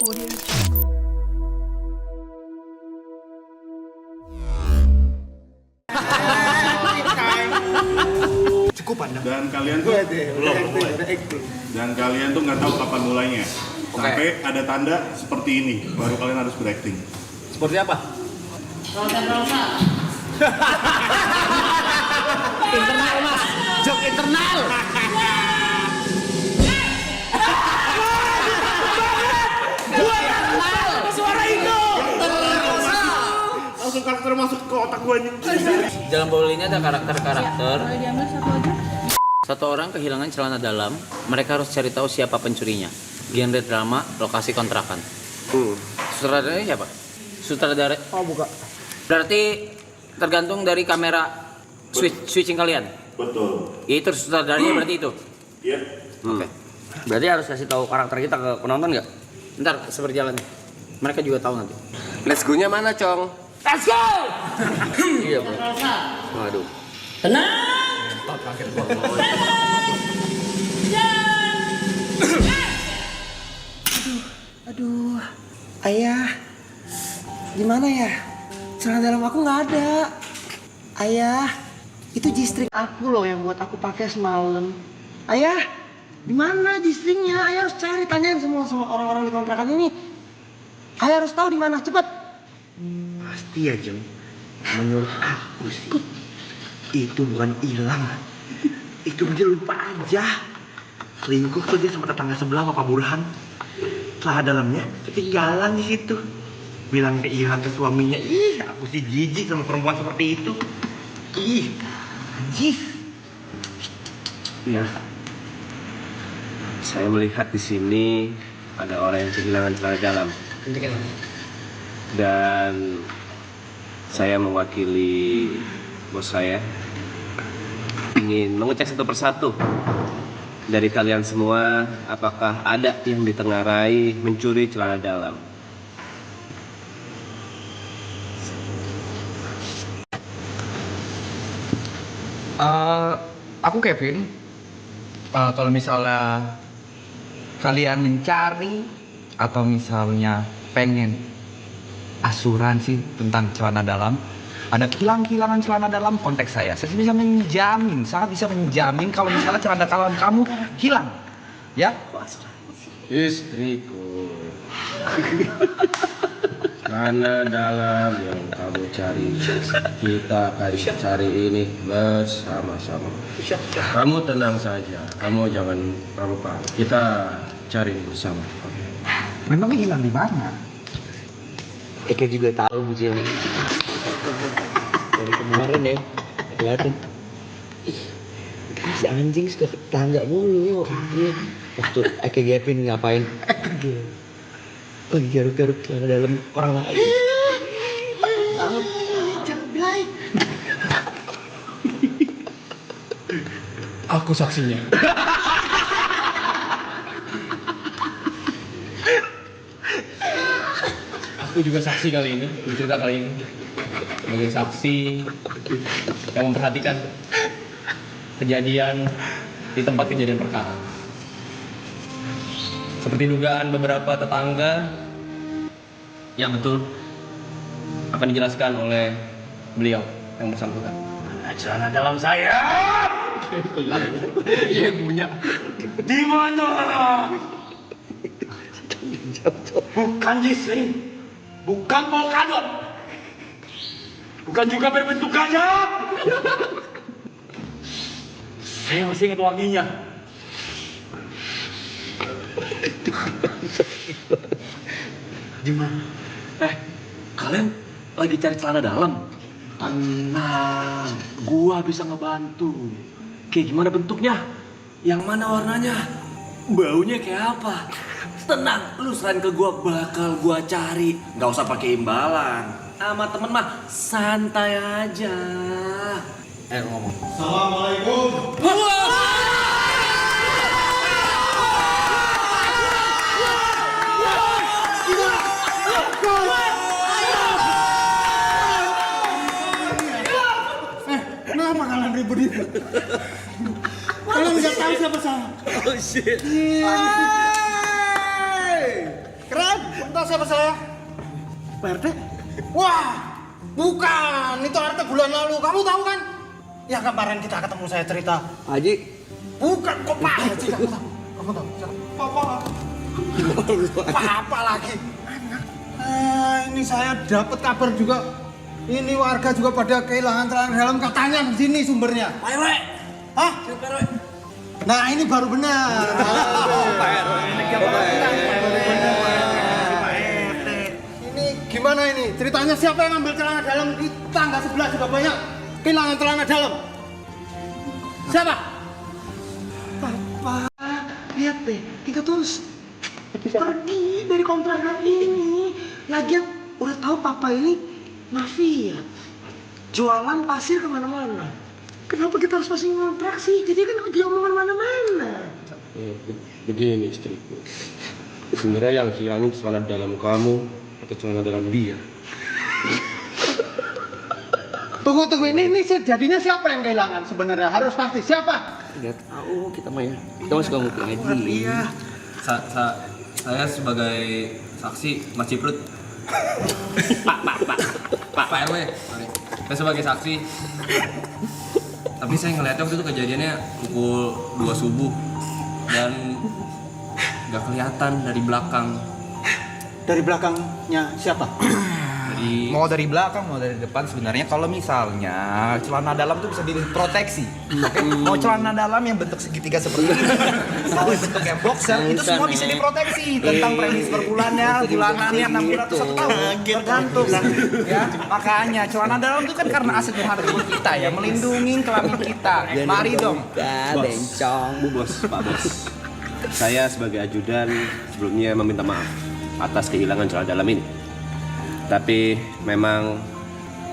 Audio Jungle. Cukup Anda. Dan kalian tuh belum mulai. Dan kalian tuh nggak tahu kapan mulainya. Sampai ada tanda seperti ini, baru kalian harus berakting. Seperti apa? Internal mas, jok internal. Suara itu. Langsung karakter masuk ke otak gue nih. Dalam bola ini ada karakter-karakter. Satu orang kehilangan celana dalam, mereka harus cari tahu siapa pencurinya. Genre drama, lokasi kontrakan. Sutradaranya siapa? Sutradara. Oh buka. Berarti tergantung dari kamera switching kalian. Betul. Ya itu sutradaranya berarti itu. Iya. Oke. Berarti harus kasih tahu karakter kita ke penonton nggak? Ntar seberjalan. Mereka juga tahu nanti. Let's go-nya mana, Cong? Let's go! Iya, Bro. Waduh. Aduh, ayah, gimana ya? Celana dalam aku nggak ada. Ayah, itu G-string aku loh yang buat aku pakai semalam. Ayah, di mana G-stringnya? Ayah harus cari, tanyain semua orang-orang di kontrakan ini. Ayah harus tahu di mana, cepat. Pasti ya Jeng, menurut aku sih itu bukan hilang, itu dia lupa aja. Selingkuh tuh dia sama tetangga sebelah Pak Burhan. Setelah dalamnya ketinggalan di situ. Bilang hilang ke suaminya, ih aku sih jijik sama perempuan seperti itu. Ih, anjir. Ya. Saya melihat di sini ada orang yang kehilangan celana dalam. Dan saya mewakili bos saya ingin mengecek satu persatu dari kalian semua, apakah ada yang ditengarai mencuri celana dalam. Aku Kevin. Kalau misalnya kalian mencari atau misalnya pengen asuransi tentang celana dalam, ada kilang-kilangan celana dalam, kontak saya. Saya bisa menjamin, sangat bisa menjamin kalau misalnya celana dalam kamu hilang, ya. Istriku, celana dalam yang kamu cari, kita akan cari ini bersama-sama. Kamu tenang saja, kamu jangan terlalu panik. Kita cari bersama. Memang hilang di mana? Eka juga tahu Bu Jeng. Dari kemarin ya, kelihatan. Ih, si anjing suka ke tetangga mulu. Iya. Waktu Eka Gavin ngapain? Lagi garuk-garuk celana dalam orang lain. Aku saksinya. Aku juga saksi kali ini, cerita kali ini. Sebagai saksi yang memperhatikan kejadian di tempat kejadian perkara. Seperti dugaan beberapa tetangga yang betul akan dijelaskan oleh beliau yang bersangkutan. Celana dalam saya. Iya punya. Di mana? Bukan G-string. Bukan polkadot. Bukan juga berbentukannya. Saya masih ingat wanginya. Gimana? Kalian lagi cari celana dalam? Tenang, gua bisa ngebantu. Kayak gimana bentuknya? Yang mana warnanya? Baunya kayak apa? Tenang, lu serahin ke gua, bakal gua cari. Gak usah pakai imbalan. Sama temen mah santai aja. Ngomong. Assalamualaikum. Kenapa kalian ribut-ribut? Kalian nggak tahu siapa saya? Oh shit. Bapak siapa saya? Pak RT? Wah, bukan. Itu RT bulan lalu. Kamu tahu kan? Ya kemarin kita ketemu saya cerita. Haji. Bukan kok Pak Haji. Kamu tahu? Papa. Papa lagi. Ini saya dapat kabar juga. Ini warga juga pada kehilangan celana dalam, katanya di sini sumbernya. Pak RW. Hah? Pak RW. Nah ini baru benar. Ini gimana ini? Ceritanya siapa yang ambil celana dalam di tangga sebelah juga banyak kehilangan celana dalam. Siapa? Papa, lihat deh, kita terus pergi dari kontrakan ini. Lagian udah tahu Papa ini mafia, jualan pasir kemana-mana. Kenapa kita harus masih ngontrak sih? Jadi kan dia omongan mana-mana. Begini istriku, sebenarnya yang hilangin celana dalam kamu atau celana dalam dia? Tunggu, ini jadinya siapa yang kehilangan sebenarnya? Harus pasti siapa? Nggak tahu kita mah ya. Kita masih suka ngumpul aja. Iya. Saya sebagai saksi Mas Ciprut. Pak RW, sorry. Saya sebagai saksi. Tapi saya ngeliatnya waktu itu kejadiannya pukul 2 subuh dan nggak kelihatan dari belakang. Dari belakangnya siapa? Mau dari belakang, mau dari depan, sebenarnya kalau misalnya celana dalam tuh bisa diproteksi. Oke? Mau celana dalam yang bentuk segitiga seperti ini, mau bentuk yang boxer, itu semua bisa diproteksi tentang premis per bulannya, bulanannya 600 satu tahun, tergantung. Ya, makanya celana dalam itu kan karena aset berharga buat kita ya, melindungi kelamin kita. Mari dong. Bu bos, Pak bos. Saya sebagai ajudan sebelumnya meminta maaf atas kehilangan celana dalam ini. Tapi memang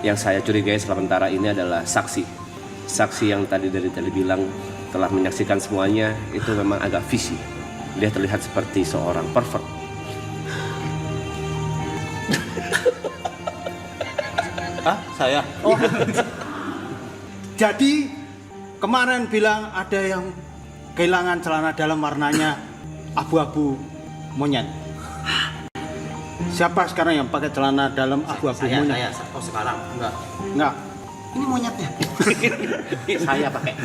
yang saya curigai sementara ini adalah saksi. Saksi yang tadi bilang telah menyaksikan semuanya itu memang agak visi. Dia terlihat seperti seorang pervert. Hah? Saya? Oh. Jadi kemarin bilang ada yang kehilangan celana dalam warnanya abu-abu monyet. Siapa sekarang yang pakai celana dalam abu-abu monyet? Saya. Oh sekarang enggak. Enggak. Ini monyetnya. Saya pakai.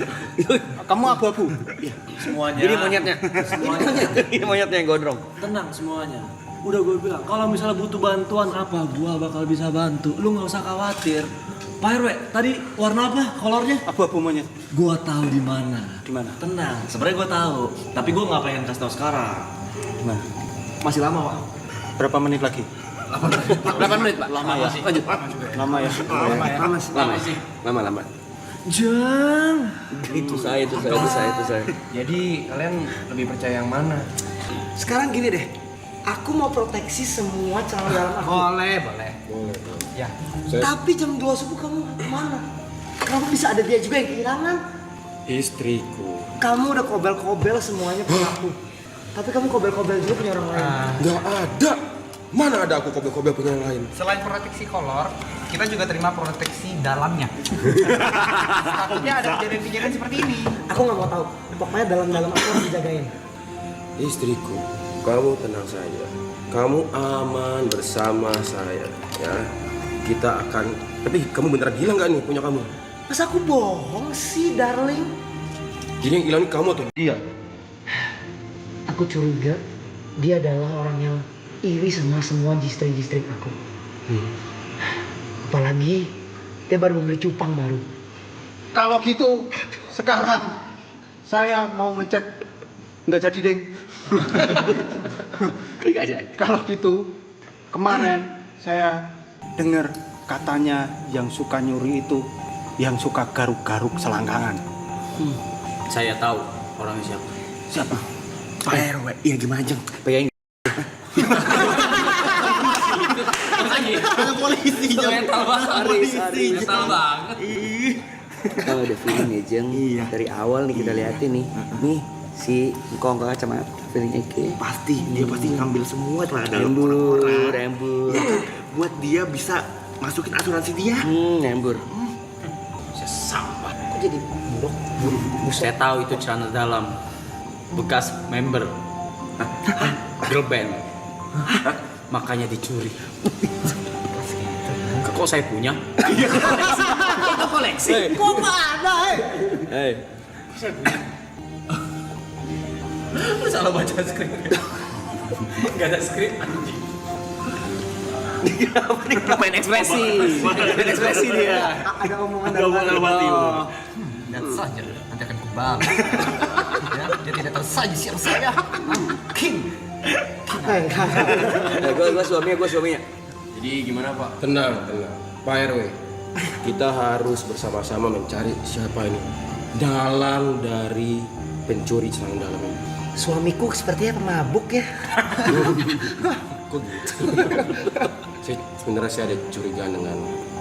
Kamu abu-abu? Semuanya. Ini monyetnya. Ini monyetnya yang gondrong. Tenang semuanya. Udah gue bilang, kalau misalnya butuh bantuan apa, gua bakal bisa bantu. Lu nggak usah khawatir. Pak RW, tadi warna apa? Kolornya? Abu-abu monyet. Gua tahu di mana. Di mana? Tenang. Sebenarnya gua tahu, tapi gua nggak pengen kasih tahu sekarang. Gimana? Masih lama, Pak. Berapa menit lagi? 8 menit, Pak. Lama ya. Lanjut. Lama ya? Lama. Jang. Itu saya. Jadi kalian lebih percaya yang mana? Sekarang gini deh, aku mau proteksi semua celana dalam aku. Boleh. Ya. Tapi jam 2 subuh kamu kemana? Kenapa bisa ada dia juga yang kehilangan? Istriku. Kamu udah kobel-kobel semuanya punya aku. Tapi kamu kobel-kobel juga punya orang lain. Nggak ada. Mana ada aku kobel-kobel punya yang lain? Selain proteksi kolor, kita juga terima proteksi dalamnya. Takutnya ada kejadian-kejadian seperti ini. Aku nggak mau tahu. Pokoknya dalam-dalam aku harus dijagain. Istriku, kamu tenang saja. Kamu aman bersama saya, ya. Kita akan. Tapi kamu beneran hilang nggak nih punya kamu? Masa aku bohong sih, darling? Jadi yang hilang ini kamu atau dia? Aku curiga dia adalah orang yang iri sama semua jistri-jistri aku. Apalagi dia baru membeli cupang baru. Kalau gitu, sekarang saya mau ngecek. Nggak jadi, Deng. Kalau gitu, kemarin saya dengar katanya yang suka nyuri itu yang suka garuk-garuk selangkangan. Saya tahu orangnya siapa. Siapa? Pak RW, iya gimana Jeng? Pegangin. Ada polisi Jeng. Mental banget. Kalau ada feeling ya, Jeng. Iya. Dari awal nih kita liatin nih. Nih si engkong kacamata feeling Eke. Pasti, dia pasti ngambil semua celana dalam Rembur. Ya kan? Buat dia bisa masukin asuransi dia. Rembur. Kok jadi buruk? Saya tahu itu celana dalam bekas member girl band. makanya dicuri. Kok saya punya? Kok koleksi? Kok ada? Lu salah baca skrip. Gak ada skrip anjing. Main ekspresi. Main ekspresi dia. Ada omongan mati. Lihat saja, nanti akan kebal. Ya, dia tidak tahu saja siapa saya. King. Gue suaminya. Jadi gimana Pak? Tenang. Pak RW, kita harus bersama-sama mencari siapa ini dalang dari pencuri celana dalam ini. Suamiku sepertinya pemabuk ya. Kok gitu? Sebenarnya saya ada curiga dengan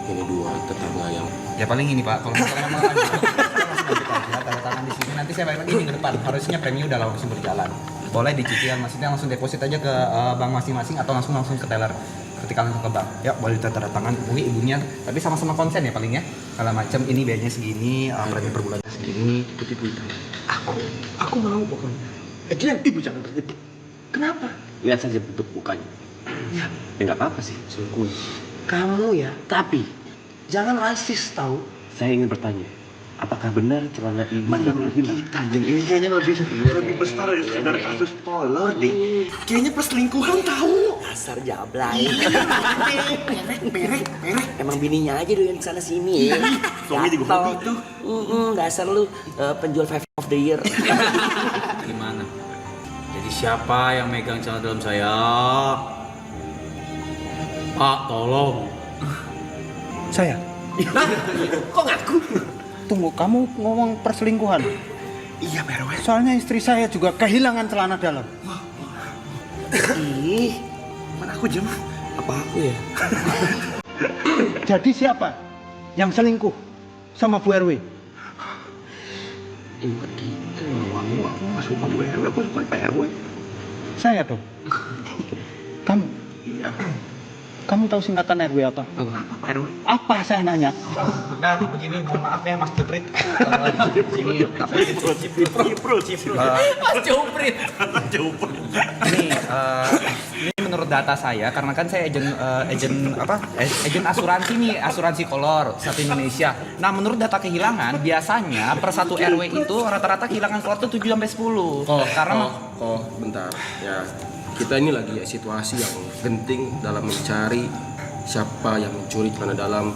ini dua tetangga yang Ya paling ini Pak, kalau misalnya memang lanjut, kita langsung lanjut aja, tanda tangan di sini. Nanti saya balik lagi minggu depan. Harusnya premi udah langsung berjalan. Boleh dicicil, maksudnya langsung deposit aja ke bank masing-masing atau langsung ke teller ketika langsung ke bank. Ya boleh tanda tangan ibunya, tapi sama-sama konsen ya paling ya. Kalau macam ini biayanya segini, premi per bulannya segini, itu. Aku mau pokoknya. Ibu jangan berhenti. Kenapa? Lihat saja bentuk mukanya. Ya, Ya nggak apa-apa sih, selingkuh. kamu ya. Tapi jangan rasis tahu. Saya ingin bertanya, apakah benar celana ini Menurut kita, Jeng, ini kayaknya lebih besar dari kasus kolor deh. Kayaknya perselingkuhan tahu. dasar jablay? Perek. Emang bininya aja doyan sana sini. Suami juga hobi tuh. Dasar lu penjual 5 of the year. Gimana? Jadi siapa yang megang celana dalam saya? Pak, tolong. Saya. Kok ngaku? Tunggu, kamu ngomong perselingkuhan? Iya, Pak RW. Soalnya istri saya juga kehilangan celana dalam. Ih, mana aku Jem? Apa aku ya? Jadi siapa yang selingkuh sama Bu RW? Bukan gitu. Aku nggak suka Bu RW, aku suka Pak RW. Saya dong. Kamu? Iya. Kamu tahu singkatan RW apa? Apa Pak RW? Apa saya nanya? Nah, begini mohon maaf ya Mas Juprit. Juprit. Ini menurut data saya karena kan saya agen asuransi nih, asuransi kolor satu Indonesia. Nah, menurut data kehilangan biasanya per satu RW itu rata-rata kehilangan kolor tuh 7 sampai 10. Karena Bentar. Ya, kita ini lagi situasi yang genting dalam mencari siapa yang mencuri celana dalam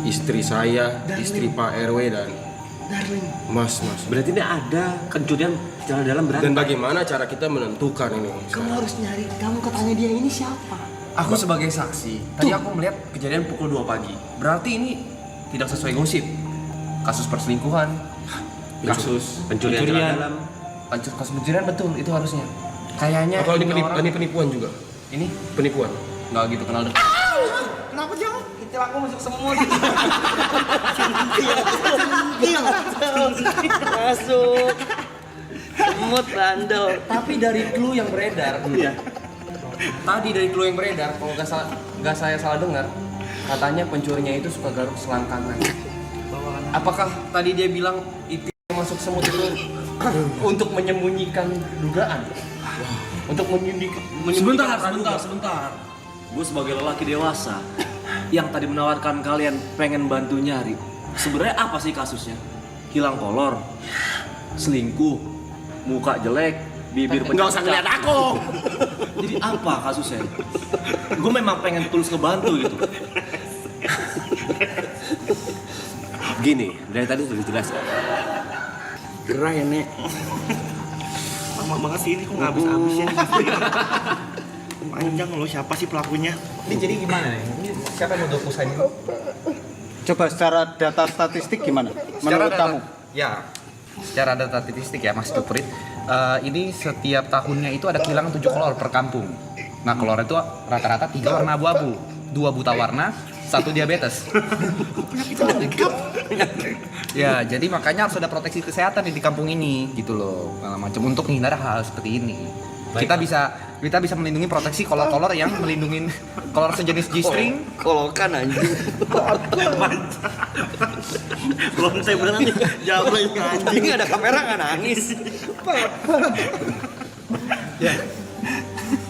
istri saya, istri Pak RW dan Mas. Berarti ini ada pencurian celana dalam Dan bagaimana cara kita menentukan ini? Kamu harus nyari, kamu katanya dia ini siapa? Aku sebagai saksi, tadi aku melihat kejadian pukul 2 pagi. Berarti ini tidak sesuai gosip. Kasus perselingkuhan, kasus pencurian celana dalam. kasus pencurian betul itu harusnya. Kayaknya Atau ini orang- penipuan juga? Ini Penipuan. nggak gitu kenal deh. Kenapa Jeng? Itu aku masuk semut. Masuk. Semut bandel. Tapi dari clue yang beredar, tadi dari clue yang beredar, kalau nggak saya salah dengar, katanya pencurinya itu suka garuk selangkangan. Apakah tadi dia bilang itu yang masuk semut itu untuk menyembunyikan dugaan? Untuk menyembunyikan Sebentar. Gue sebagai lelaki dewasa yang tadi menawarkan kalian pengen bantu nyari. Sebenarnya apa sih kasusnya? Hilang kolor, selingkuh, muka jelek, bibir pecah. Nggak usah ngeliat aku. Jadi apa kasusnya? Gue memang pengen tulus ngebantu gitu. Gini, dari tadi sudah dijelaskan. Gerah ya, Nek. Lama banget sih ini kok nggak habis-habis ya. Panjang loh, siapa sih pelakunya? ini jadi gimana nih? Ini siapa yang mau dokusen ini? Coba secara data statistik gimana? Menurut kamu? Ya, secara data statistik ya Mas Juprit, ini setiap tahunnya itu ada kehilangan 7 kolor per kampung. Nah, kolor itu rata-rata 3 warna abu-abu, 2 buta warna, 1 diabetes. Ya, jadi makanya harus ada proteksi kesehatan di kampung ini gitu loh. Macam untuk menghindari hal seperti ini. Kita bisa melindungi proteksi kolor-kolor yang melindungi kolor sejenis G-string. Kolokan anjing. Belum saya beneran nih. Jawab lagi anjing. Ini ada kamera nggak nangis.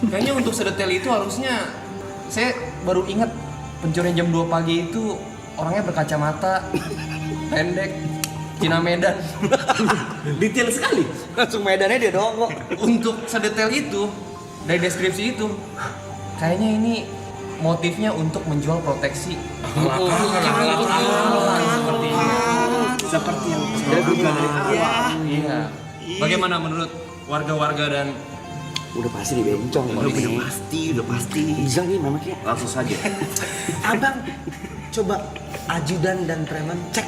Kayaknya untuk sedetail itu harusnya saya baru ingat pencurian jam 2 pagi itu orangnya berkacamata, pendek, Cina Medan. Detail sekali. Langsung medannya dia doang kok. Untuk sedetail itu, dari deskripsi itu, kayaknya ini motifnya untuk menjual proteksi. Seperti yang saya duga dari awal. Iya. Bagaimana menurut warga-warga dan Udah pasti dibencong ini. Udah pasti. Bisa nih memangnya. Langsung saja. Abang, coba ajudan dan preman cek.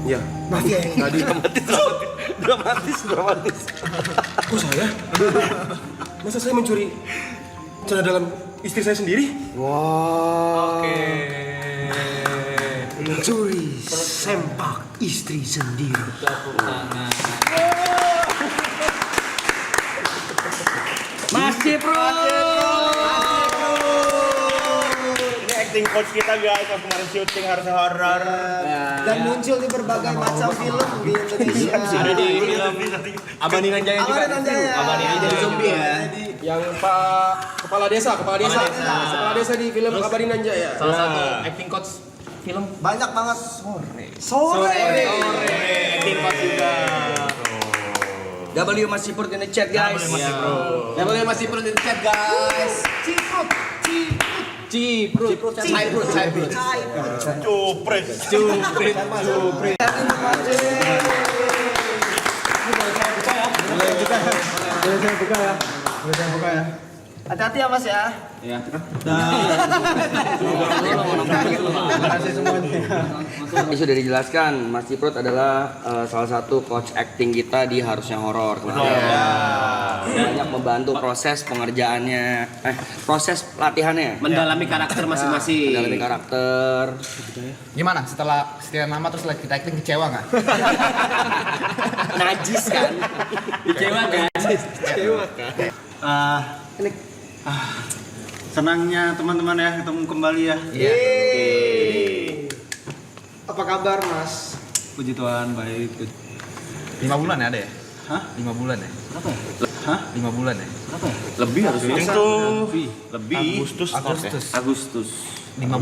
Ya. Mafia yang Tadi dramatis. Kok saya? Masa saya mencuri celana dalam istri saya sendiri? Wah. Oke. Mencuri sempak istri sendiri. Masih pro. Ini acting coach kita guys, yang kemarin syuting harus horor. Dan muncul di berbagai macam film di Indonesia. ada di film Abani Nanjaya juga. Abani Nanjaya zombie ya. Yang kepala desa di film Abadi Nanjaya. Salah satu acting coach film. Banyak banget. Sore. Acting coach juga. W masih pro in the chat guys. W masih pro in the chat guys. Ciprut. Cupres. Hati-hati ya Mas ya. Ini sudah dijelaskan, Mas Ciprut adalah salah satu coach acting kita di Harusnya Horor. Banyak membantu proses pengerjaannya, proses latihannya. Mendalami karakter masing-masing. Mendalami karakter. Gimana setelah sekian lama terus lihat kita acting kecewa nggak? Najis kan? Kecewa kan? Senangnya teman-teman ya ketemu kembali ya. Apa kabar Mas? Puji Tuhan baik. 5 bulan ya ada ya? Hah? 5 bulan ya? Berapa ya? Hah? 5 bulan ya? Lebih harus Syuting tuh lebih Agustus. 5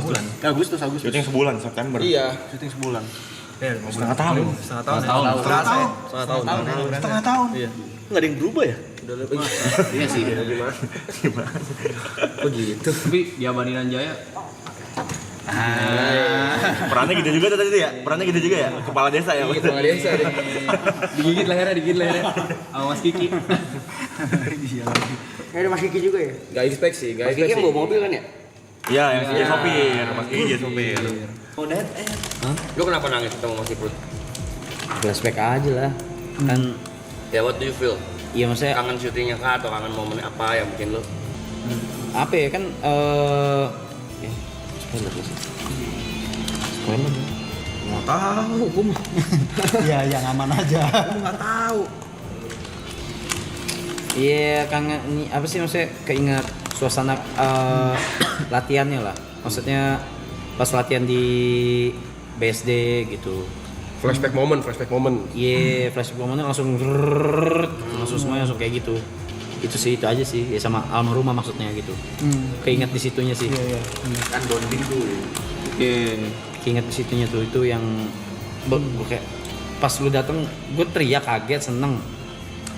bulan. Agustus. Syuting sebulan September. Iya, syuting sebulan. Setengah tahun. Setengah tahun. Iya. Nggak ada yang berubah ya? Iya sih. Oh gitu. Tapi di Abani Nanjaya Perannya gitu juga tadi ya? Perannya gitu juga ya? Kepala desa ya? kepala desa deh. Digigit lehernya. Sama Mas Kiki. Ada Mas Kiki juga ya? Gak expect sih, Mas Kiki yang bawa mobil kan ya? Iya, yang jadi sopir. Mas Kiki jadi sopir. Lu kenapa nangis ketemu Mas Ciprut? Flashback aja lah. Kan Ya what do you feel? iya maksudnya Kangen syutingnya kah atau kangen momen apa yang bikin lu? apa ya kan spoiler gak sih? Spoiler ya? Nggak tahu, gue mah. Ya, yang aman aja. Gue nggak tahu. Iya kangen ini apa sih maksudnya keinget suasana latihannya lah. Maksudnya pas latihan di BSD gitu. Flashback moment. Iya, flashback momennya langsung semuanya langsung kayak gitu. Itu sih, itu aja sih. Ya sama almarhumah maksudnya gitu. Keinget di situnya sih. Iya. Kan bonding tuh. Keinget di situnya tuh itu yang gue kayak pas lu dateng gue teriak kaget seneng.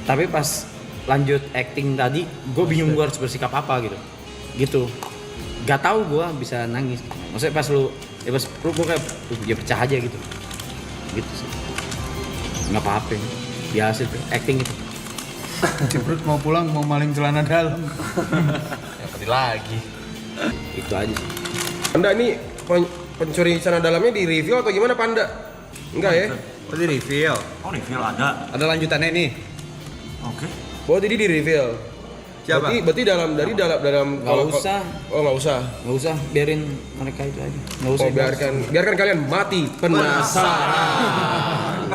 Tapi pas lanjut acting tadi gue bingung gue harus bersikap apa gitu. Gak tahu gue bisa nangis. Maksudnya pas lu gue kayak ya pecah aja gitu sih. Nggak apa-apa, biasa tuh acting gitu. Ciprut mau pulang mau maling celana dalam. Ya pergi lagi. Itu aja sih. Panda ini pencuri celana dalamnya di review atau gimana Panda? Enggak ya? Tadi reveal. Oh, reveal ada. Ada lanjutannya nih. Oke. Oh jadi di reveal. Siapa? Berarti dalam Nggak usah. Oh nggak usah. Nggak usah, biarin mereka itu aja. Nggak usah. Oh biarkan kalian mati penasaran.